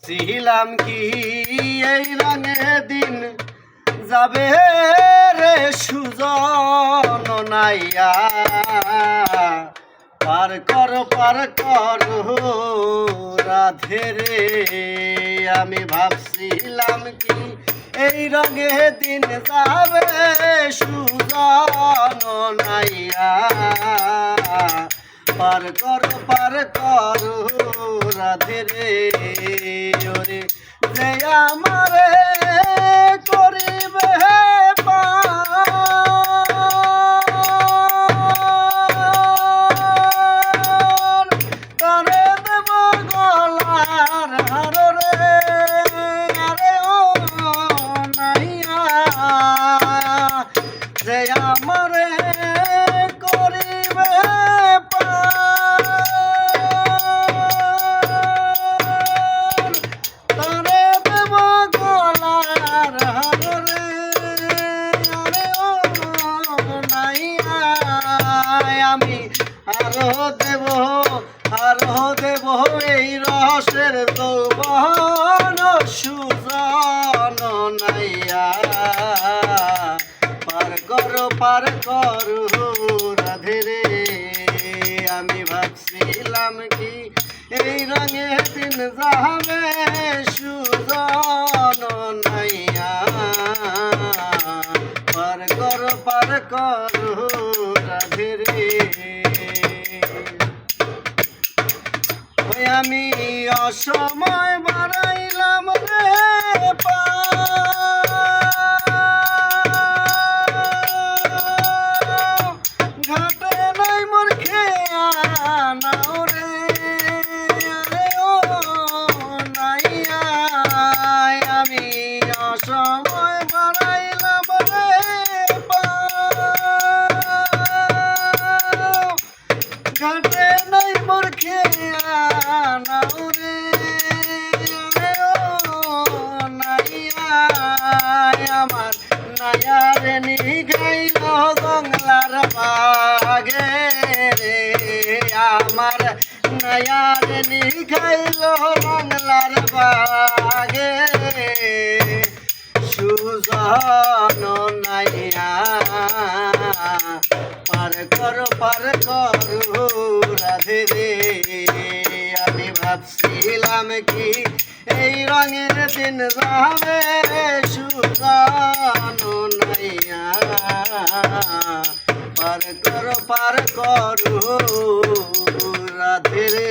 ছিলাম কি এই রঙে দিন যাবে রে সুজন নাইয়া, পার কর রাধে রে। আমি ভাবছিলাম কি এই রঙে দিন যাবে সুজন নাইয়া, পার কর রাধে রে। ওরে যে আমারে করিবে পার, তারে দেব গলার হার রে। আরে ও নাইয়া যে আমারে করিবে আরো দেব এই রসের যৌবন সুজন নাইয়া, পার করু রাধে রে। আমি ভাবছিলাম কি এই রঙে দিন যাবে সুজন নাইয়া, পার করু রাধে রে। আমি অসময় বাড়াইলাম রে ঘাটে নাই মোর খেয়া নাও রে। আরে ও নাইয়া আমি অসময় বাড়াইলাম রে ঘাটে নাই মোর খেয়া নাও রে। আমার নায়ারে নিগাইল জংলার বাগে রে, আমার নায়ারে নিগাইল বাংলার বাগে সুজন নাইয়া, পার করু রাধে রে। আমি ভাবছিলাম কি এই রঙের দিন যাবে সুজন নাইয়া, পার করু রাধে রে।